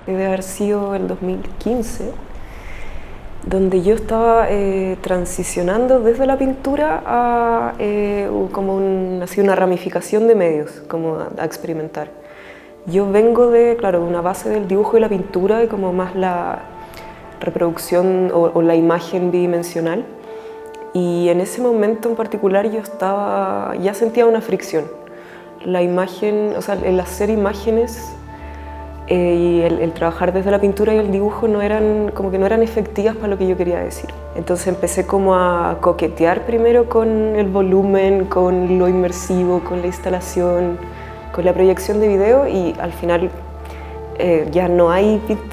Debe haber sido el 2015, donde yo estaba transicionando desde la pintura a así una ramificación de medios, como a experimentar. Yo vengo de, claro, de una base del dibujo y la pintura y como más la reproducción o la imagen bidimensional. Y en ese momento en particular ya sentía una fricción. La imagen, o sea, el hacer imágenes y el trabajar desde la pintura y el dibujo no eran efectivas para lo que yo quería decir. Entonces empecé como a coquetear primero con el volumen, con lo inmersivo, con la instalación, con la proyección de video y al final ya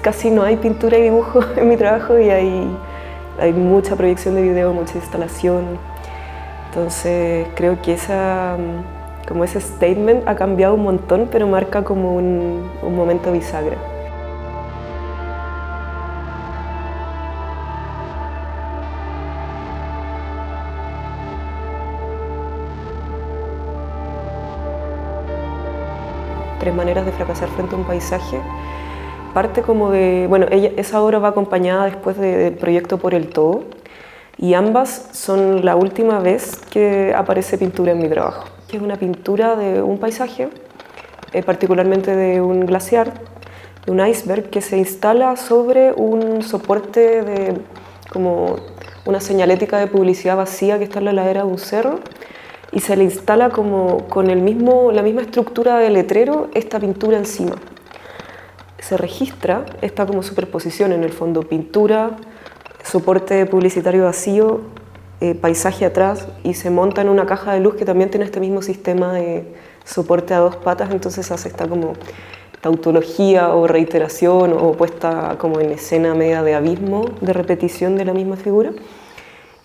casi no hay pintura y dibujo en mi trabajo y hay mucha proyección de video, mucha instalación. Entonces creo que como ese statement ha cambiado un montón, pero marca como un momento bisagra. Tres maneras de fracasar frente a un paisaje. Parte como de, bueno, esa obra va acompañada después del proyecto Por el Todo y ambas son la última vez que aparece pintura en mi trabajo. Es una pintura de un paisaje, particularmente de un glaciar, de un iceberg que se instala sobre un soporte de como una señalética de publicidad vacía que está en la ladera de un cerro y se le instala como con la misma estructura de letrero esta pintura encima. Se registra esta como superposición en el fondo, pintura, soporte publicitario vacío, paisaje atrás y se monta en una caja de luz que también tiene este mismo sistema de soporte a dos patas, entonces hace esta tautología o reiteración o puesta como en escena media de abismo, de repetición de la misma figura.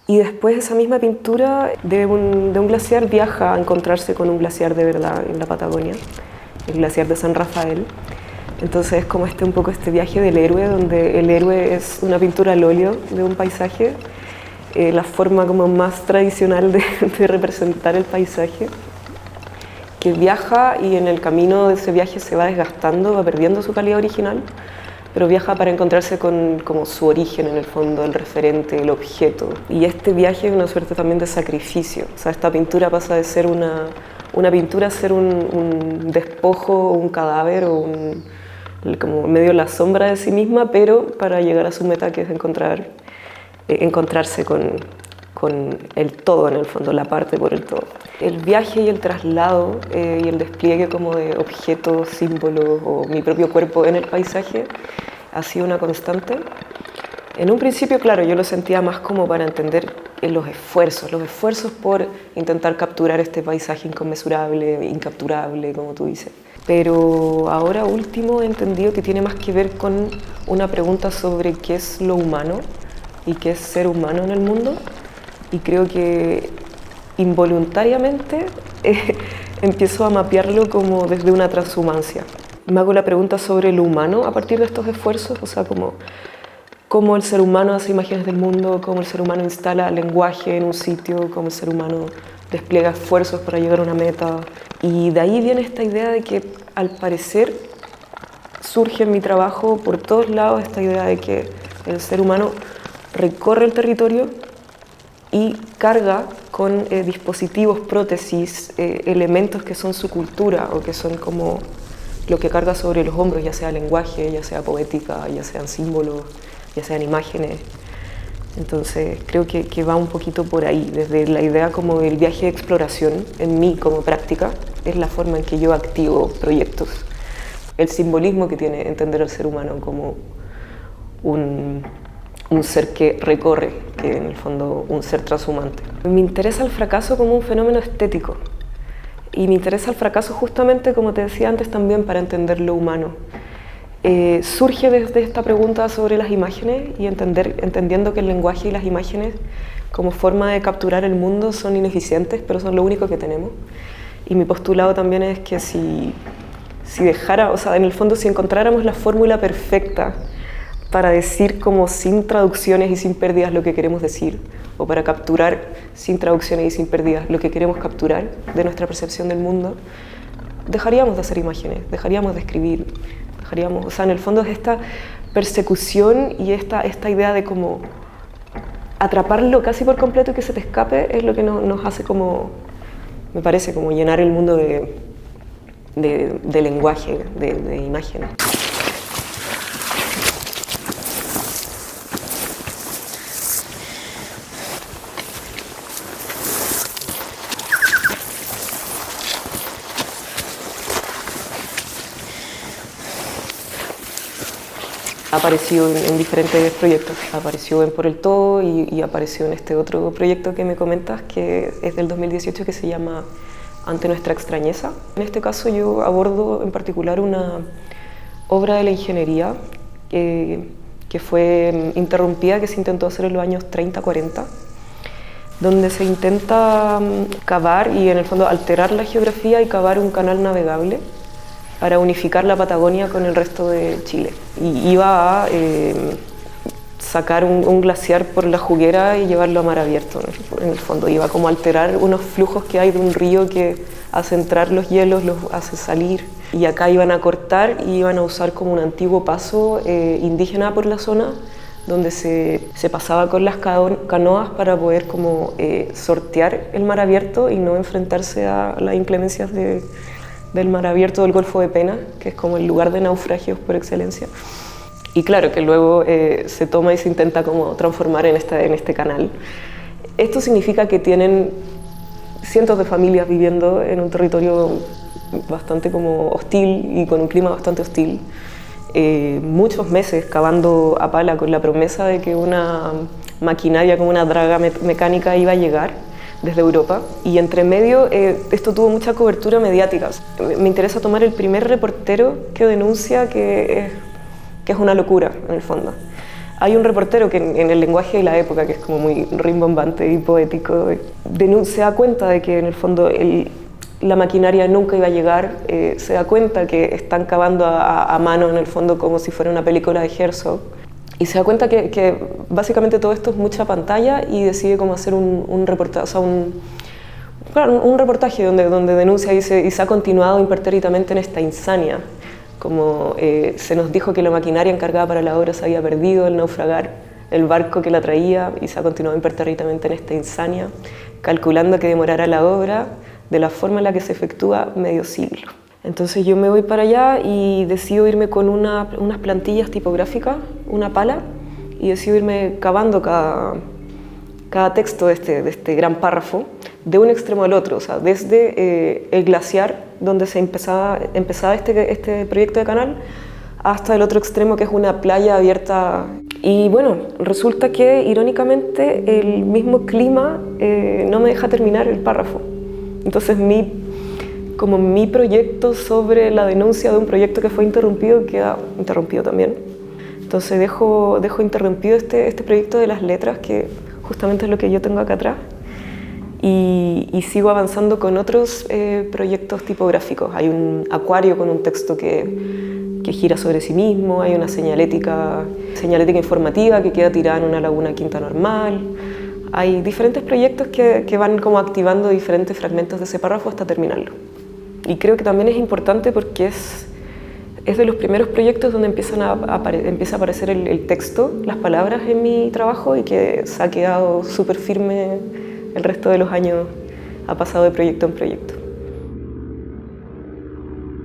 Y después esa misma pintura de un glaciar viaja a encontrarse con un glaciar de verdad en la Patagonia, el glaciar de San Rafael. Entonces es como un poco este viaje del héroe, donde el héroe es una pintura al óleo de un paisaje, la forma como más tradicional de representar el paisaje, que viaja y en el camino de ese viaje se va desgastando, va perdiendo su calidad original, pero viaja para encontrarse con como su origen en el fondo, el referente, el objeto. Y este viaje es una suerte también de sacrificio, o sea, esta pintura pasa de ser una pintura a ser un despojo, un cadáver o como medio la sombra de sí misma, pero para llegar a su meta, que es encontrarse con el todo en el fondo, la parte por el todo. El viaje y el traslado y el despliegue como de objetos, símbolos o mi propio cuerpo en el paisaje ha sido una constante. En un principio, claro, yo lo sentía más como para entender los esfuerzos por intentar capturar este paisaje inconmensurable, incapturable, como tú dices. Pero ahora último he entendido que tiene más que ver con una pregunta sobre qué es lo humano y qué es ser humano en el mundo. Y creo que involuntariamente empiezo a mapearlo como desde una transhumancia. Me hago la pregunta sobre lo humano a partir de estos esfuerzos, o sea, cómo el ser humano hace imágenes del mundo, cómo el ser humano instala lenguaje en un sitio, cómo el ser humano despliega esfuerzos para llegar a una meta. Y de ahí viene esta idea de que, al parecer, surge en mi trabajo por todos lados esta idea de que el ser humano recorre el territorio y carga con dispositivos, prótesis, elementos que son su cultura o que son como lo que carga sobre los hombros, ya sea lenguaje, ya sea poética, ya sean símbolos, ya sean imágenes. Entonces creo que va un poquito por ahí, desde la idea como del viaje de exploración en mí como práctica, es la forma en que yo activo proyectos. El simbolismo que tiene entender al ser humano como un ser que recorre, que en el fondo un ser transhumante. Me interesa el fracaso como un fenómeno estético y me interesa el fracaso justamente, como te decía antes, también para entender lo humano. Surge desde esta pregunta sobre las imágenes y entendiendo que el lenguaje y las imágenes como forma de capturar el mundo son ineficientes, pero son lo único que tenemos. Y mi postulado también es que si en el fondo si encontráramos la fórmula perfecta para decir como sin traducciones y sin pérdidas lo que queremos decir, o para capturar sin traducciones y sin pérdidas lo que queremos capturar de nuestra percepción del mundo, dejaríamos de hacer imágenes, dejaríamos de escribir, dejaríamos, o sea, en el fondo es esta persecución y esta idea de como atraparlo casi por completo y que se te escape es lo que nos hace como, me parece, como llenar el mundo de lenguaje, de imágenes. Ha aparecido en diferentes proyectos, apareció en Por el Todo y apareció en este otro proyecto que me comentas que es del 2018 que se llama Ante nuestra extrañeza. En este caso yo abordo en particular una obra de la ingeniería que fue interrumpida, que se intentó hacer en los años 30-40, donde se intenta cavar y en el fondo alterar la geografía y cavar un canal navegable para unificar la Patagonia con el resto de Chile. Y iba a sacar un glaciar por la juguera y llevarlo a mar abierto, en el fondo. Iba como a alterar unos flujos que hay de un río que hace entrar los hielos, los hace salir. Y acá iban a cortar y iban a usar como un antiguo paso indígena por la zona, donde se pasaba con las canoas para poder como sortear el mar abierto y no enfrentarse a las inclemencias del mar abierto del Golfo de Penas, que es como el lugar de naufragios por excelencia. Y claro, que luego se toma y se intenta como transformar en este canal. Esto significa que tienen cientos de familias viviendo en un territorio bastante como hostil y con un clima bastante hostil. Muchos meses cavando a pala con la promesa de que una maquinaria como una draga mecánica iba a llegar desde Europa, y entre medio esto tuvo mucha cobertura mediática. Me interesa tomar el primer reportero que denuncia que es una locura, en el fondo. Hay un reportero que en el lenguaje de la época, que es como muy rimbombante y poético, se da cuenta de que en el fondo la maquinaria nunca iba a llegar, se da cuenta que están cavando a mano en el fondo como si fuera una película de Herzog, y se da cuenta que básicamente todo esto es mucha pantalla y decide cómo hacer un reportaje, o sea, un reportaje donde denuncia y se ha continuado impertérritamente en esta insania. Como se nos dijo que la maquinaria encargada para la obra se había perdido al naufragar el barco que la traía, y se ha continuado impertérritamente en esta insania, calculando que demorará la obra de la forma en la que se efectúa medio siglo. Entonces yo me voy para allá y decido irme con unas plantillas tipográficas, una pala, y decido irme cavando cada texto de este gran párrafo de un extremo al otro, o sea, desde el glaciar donde se empezaba este proyecto de canal hasta el otro extremo, que es una playa abierta. Y bueno, resulta que irónicamente el mismo clima no me deja terminar el párrafo. Entonces mi proyecto sobre la denuncia de un proyecto que fue interrumpido queda interrumpido también. Entonces dejo interrumpido este proyecto de las letras, que justamente es lo que yo tengo acá atrás, y sigo avanzando con otros proyectos tipográficos. Hay un acuario con un texto que gira sobre sí mismo, hay una señalética informativa que queda tirada en una laguna Quinta Normal. Hay diferentes proyectos que van como activando diferentes fragmentos de ese párrafo hasta terminarlo. Y creo que también es importante porque es de los primeros proyectos donde empieza a aparecer el texto, las palabras en mi trabajo, y que se ha quedado súper firme el resto de los años, ha pasado de proyecto en proyecto.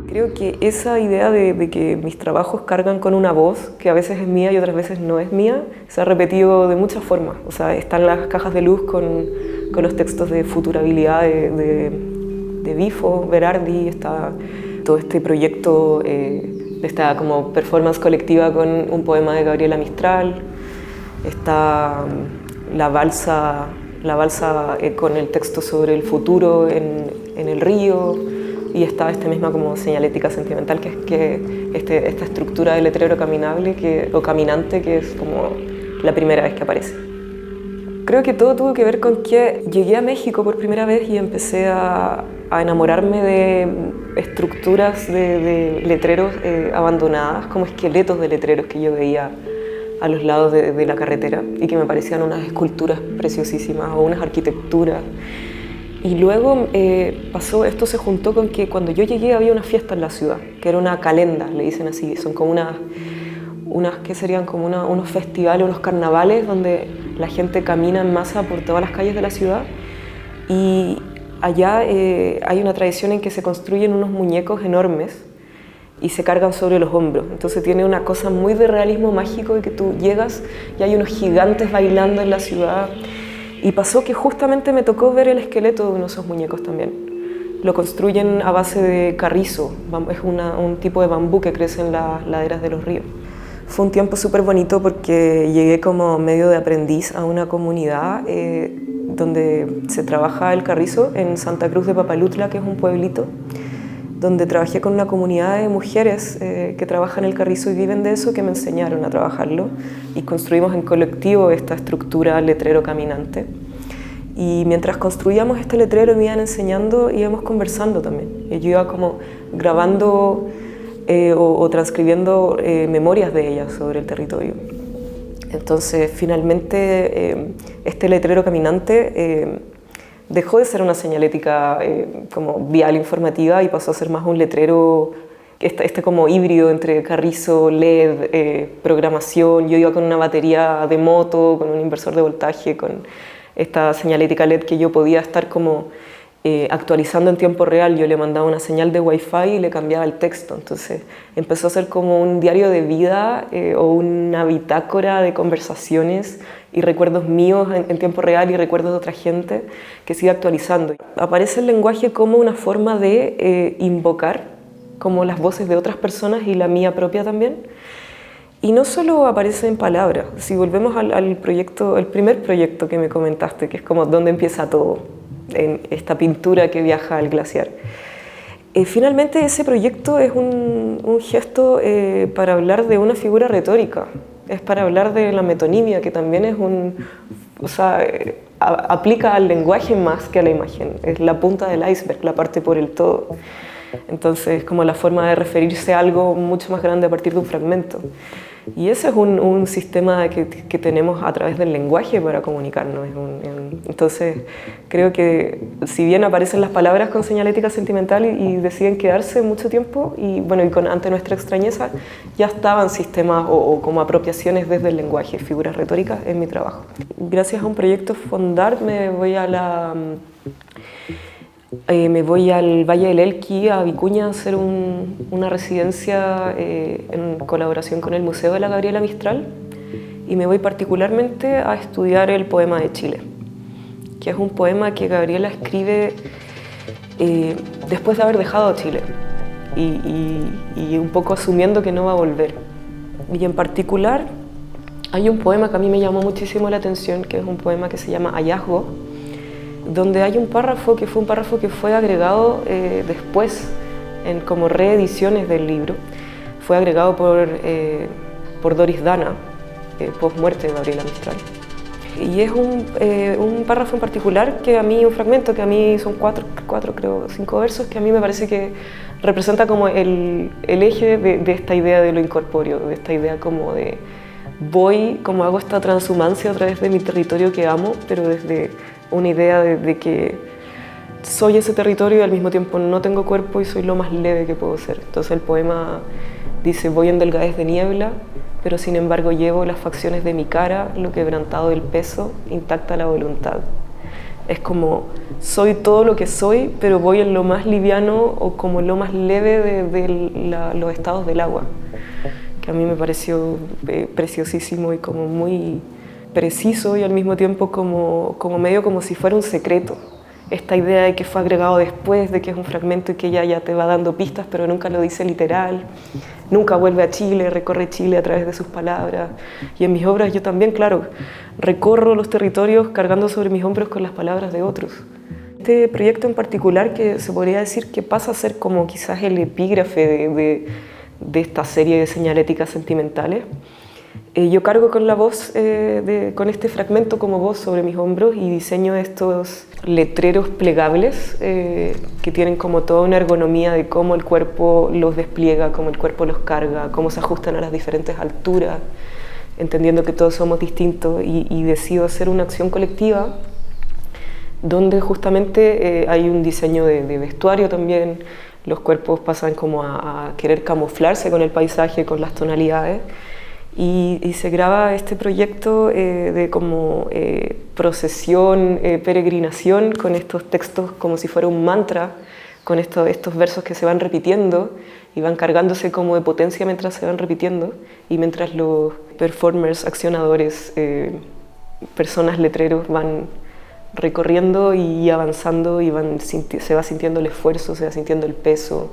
Creo que esa idea de que mis trabajos cargan con una voz, que a veces es mía y otras veces no es mía, se ha repetido de muchas formas. O sea, están las cajas de luz con los textos de futurabilidad de Bifo, Berardi, está todo este proyecto de esta como performance colectiva con un poema de Gabriela Mistral, está la balsa con el texto sobre el futuro en el río, y está esta misma como señalética sentimental, que es esta estructura de letrero caminable o caminante, que es como la primera vez que aparece. Creo que todo tuvo que ver con que llegué a México por primera vez y empecé a enamorarme de estructuras de letreros abandonadas, como esqueletos de letreros que yo veía a los lados de la carretera y que me parecían unas esculturas preciosísimas o unas arquitecturas. Y luego esto se juntó con que cuando yo llegué había una fiesta en la ciudad, que era una calenda, le dicen así, son como unas que serían como unos festivales, unos carnavales donde la gente camina en masa por todas las calles de la ciudad. Y allá hay una tradición en que se construyen unos muñecos enormes y se cargan sobre los hombros. Entonces tiene una cosa muy de realismo mágico de que tú llegas y hay unos gigantes bailando en la ciudad. Y pasó que justamente me tocó ver el esqueleto de uno de esos muñecos también. Lo construyen a base de carrizo, es un tipo de bambú que crece en las laderas de los ríos. Fue un tiempo súper bonito porque llegué como medio de aprendiz a una comunidad donde se trabaja el carrizo en Santa Cruz de Papalutla, que es un pueblito, donde trabajé con una comunidad de mujeres que trabajan el carrizo y viven de eso, que me enseñaron a trabajarlo, y construimos en colectivo esta estructura letrero caminante. Y mientras construíamos este letrero me iban enseñando, íbamos conversando también. Yo iba como grabando o transcribiendo memorias de ellas sobre el territorio. Entonces, finalmente, este letrero caminante dejó de ser una señalética como vial informativa y pasó a ser más un letrero, como híbrido entre carrizo, LED, programación. Yo iba con una batería de moto, con un inversor de voltaje, con esta señalética LED que yo podía estar como actualizando en tiempo real. Yo le mandaba una señal de Wi-Fi y le cambiaba el texto. Entonces empezó a ser como un diario de vida o una bitácora de conversaciones y recuerdos míos en tiempo real y recuerdos de otra gente que sigue actualizando. Aparece el lenguaje como una forma de invocar como las voces de otras personas y la mía propia también. Y no solo aparece en palabras. Si volvemos al proyecto, el primer proyecto que me comentaste, que es como dónde empieza todo, en esta pintura que viaja al glaciar. Finalmente ese proyecto es un gesto para hablar de una figura retórica, es para hablar de la metonimia, que también es aplica al lenguaje más que a la imagen, es la punta del iceberg, la parte por el todo. Entonces, como la forma de referirse a algo mucho más grande a partir de un fragmento. Y ese es un sistema que tenemos a través del lenguaje para comunicarnos. Entonces, creo que si bien aparecen las palabras con señalética sentimental y deciden quedarse mucho tiempo, ante nuestra extrañeza, ya estaban sistemas o como apropiaciones desde el lenguaje, figuras retóricas en mi trabajo. Gracias a un proyecto Fondar me voy al Valle del Elqui, a Vicuña, a hacer una residencia en colaboración con el Museo de la Gabriela Mistral, y me voy particularmente a estudiar el poema de Chile, que es un poema que Gabriela escribe después de haber dejado Chile y un poco asumiendo que no va a volver. Y en particular hay un poema que a mí me llamó muchísimo la atención, que es un poema que se llama Hallazgo, donde hay un párrafo que fue agregado después en como reediciones del libro. Fue agregado por Doris Dana, post muerte de Gabriela Mistral. Y es un párrafo en particular un fragmento que a mí son cinco versos, que a mí me parece que representa como el eje de esta idea de lo incorpóreo, de esta idea como de como hago esta transhumancia a través de mi territorio que amo, pero desde una idea de que soy ese territorio y al mismo tiempo no tengo cuerpo y soy lo más leve que puedo ser. Entonces el poema dice: voy en delgadez de niebla, pero sin embargo llevo las facciones de mi cara, lo quebrantado del peso, intacta la voluntad. Es como, soy todo lo que soy, pero voy en lo más liviano o como lo más leve de los estados del agua, que a mí me pareció preciosísimo y como muy preciso, y al mismo tiempo como medio como si fuera un secreto. Esta idea de que fue agregado después, de que es un fragmento y que ella ya te va dando pistas, pero nunca lo dice literal, nunca vuelve a Chile, recorre Chile a través de sus palabras. Y en mis obras yo también, claro, recorro los territorios cargando sobre mis hombros con las palabras de otros. Este proyecto en particular, que se podría decir que pasa a ser como quizás el epígrafe de esta serie de señaléticas sentimentales, yo cargo con la voz, con este fragmento como voz sobre mis hombros, y diseño estos letreros plegables que tienen como toda una ergonomía de cómo el cuerpo los despliega, cómo el cuerpo los carga, cómo se ajustan a las diferentes alturas, entendiendo que todos somos distintos, y decido hacer una acción colectiva donde justamente hay un diseño de vestuario también. Los cuerpos pasan como a querer camuflarse con el paisaje, con las tonalidades. Y se graba este proyecto de como procesión, peregrinación, con estos textos como si fuera un mantra, con estos versos que se van repitiendo y van cargándose como de potencia mientras se van repitiendo, y mientras los performers, accionadores, personas, letreros van recorriendo y avanzando y se va sintiendo el esfuerzo, se va sintiendo el peso.